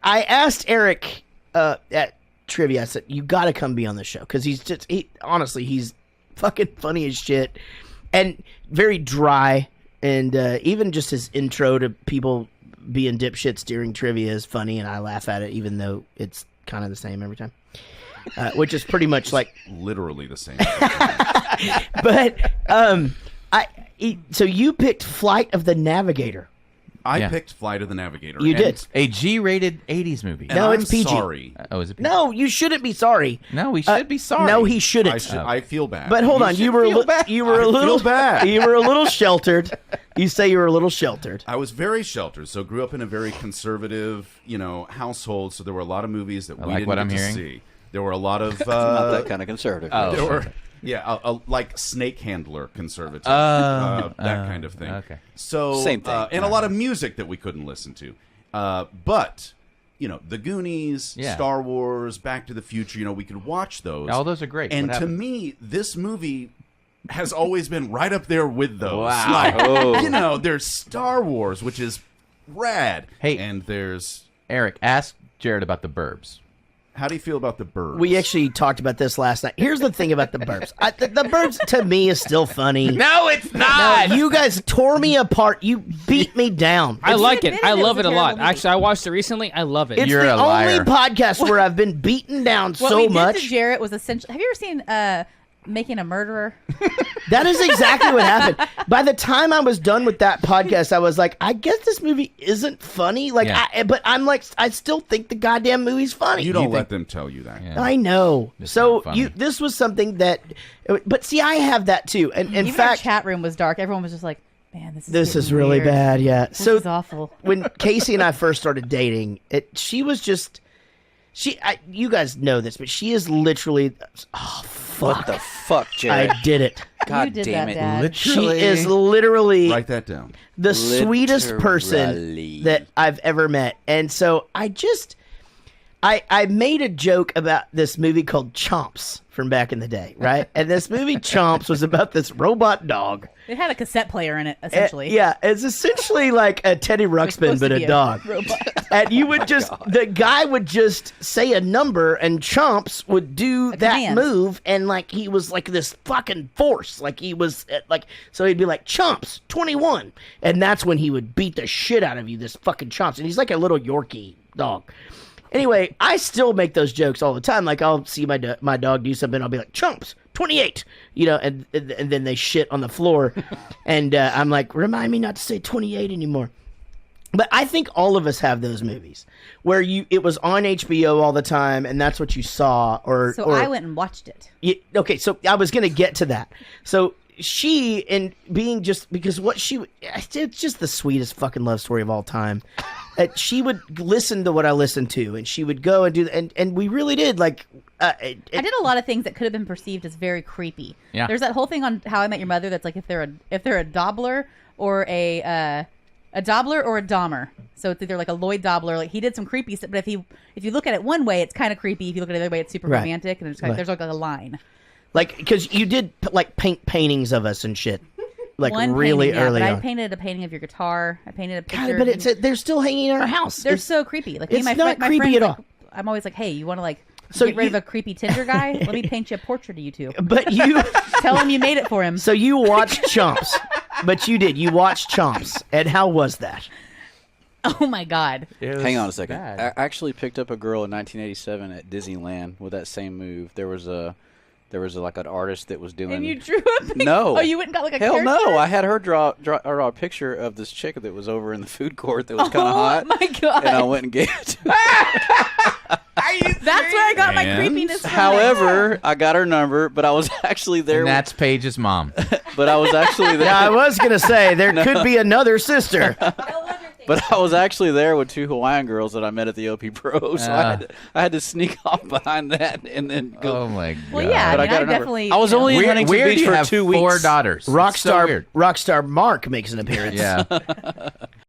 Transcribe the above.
I asked Eric at Trivia, I said, you got to come be on the show. Because honestly, he's fucking funny as shit. And very dry. And even just his intro to people being dipshits during trivia is funny. And I laugh at it, even though it's kind of the same every time. Which is pretty much like... literally the same. But so you picked Flight of the Navigator. I picked Flight of the Navigator. You did. A G-rated 80s movie. No, it's PG. Sorry. Oh, is it PG? No, you shouldn't be sorry. No, we should be sorry. No, he shouldn't. I feel bad. But hold on, you were a little bad. You were a little sheltered. You say you were a little sheltered. I was very sheltered, so grew up in a very conservative, household. So there were a lot of movies that we didn't get to see. There were a lot of not that kind of conservative. There were. Yeah, like snake handler conservative, that kind of thing. Okay. So same thing, and a lot of music that we couldn't listen to. But The Goonies, Star Wars, Back to the Future. We could watch those. All those are great. And to me, this movie has always been right up there with those. Wow. Like, there's Star Wars, which is rad. Hey, and there's Eric. Ask Jared about the Burbs. How do you feel about the Burbs? We actually talked about this last night. Here's the thing about the Burbs. The Burbs, to me, is still funny. No, it's not. No, you guys tore me apart. You beat me down. I like it. I love it a lot. Actually, I watched it recently. I love it. It's You're the a liar. only podcast where I've been beaten down what so we much. did to Jaret was essentially... Have you ever seen Making a Murderer? That is exactly what happened. By the time I was done with that podcast, I was like, I guess this movie isn't funny. But I'm like, I still think the goddamn movie's funny. You don't let them tell you that. Yeah. I know. It's so not funny. this was something that, but see, I have that too. And in Even fact, our chat room was dark. Everyone was just like, man, this is getting really weird. bad. Yeah. This So is awful. when Casey and I first started dating, she was just, you guys know this, but she is literally, fuck. What the fuck, Jared? I did it. God You did damn that, it. Dad. She is literally Write that down. the sweetest person Literally. that I've ever met. And so I made a joke about this movie called Chomps from back in the day, right? And this movie Chomps was about this robot dog. It had a cassette player in it, essentially. Yeah, it's essentially like a Teddy Ruxpin, but a dog. And you would the guy would just say a number, and Chomps would do that command. move, and like he was like this fucking force. Like he was so he'd be like, Chomps, 21. And that's when he would beat the shit out of you, this fucking Chomps. And he's like a little Yorkie dog. Anyway, I still make those jokes all the time. Like, I'll see my dog do something, I'll be like, Chomps, 28, and then they shit on the floor. And I'm like, remind me not to say 28 anymore. But I think all of us have those movies where it was on HBO all the time, and that's what you saw. So I went and watched it. Okay, so I was going to get to that. So she, and being just, because it's just the sweetest fucking love story of all time. She would listen to what I listened to, and she would go and do, and we really did like. I did a lot of things that could have been perceived as very creepy. Yeah. There's that whole thing on How I Met Your Mother that's like if they're a Dobbler or a Dobbler or a Dahmer. So it's either like a Lloyd Dobbler, like he did some creepy stuff, but if you look at it one way, it's kind of creepy. If you look at it the other way, it's super Right. romantic, and there's like a line. Like, because you did like paint paintings of us and shit, like One really painting, early but on. I painted a painting of your guitar. I painted a picture. God, but they're still hanging in our house. They're so creepy. Like me and it's my not my creepy friends, at all. like, I'm always like, hey, you want to So get rid of a creepy Tinder guy? Let me paint you a portrait of you two. But you Tell him you made it for him. So you watched Chomps, but you watched Chomps, and how was that? Oh my God! Hang on a second. bad. I actually picked up a girl in 1987 at Disneyland with that same move. There was like an artist that was doing. And you drew a picture? No. Oh, you went and got like a Hell character? no! I had her draw a picture of this chick that was over in the food court that was kind of hot. Oh my God! And I went and gave it to her. That's where I got my And? creepiness from. However, I got her number, but I was actually there. And that's Paige's mom. But I was actually there. Yeah, I was gonna say there could be another sister. But I was actually there with two Hawaiian girls that I met at the OP Pro, so I had to sneak off behind that and then go. Oh my god. Well, yeah, But I mean, got I her number. definitely. I was you know, only in Huntington weird Beach you for have 2 weeks. 4 daughters. It's so weird. Rockstar Mark makes an appearance. Yeah.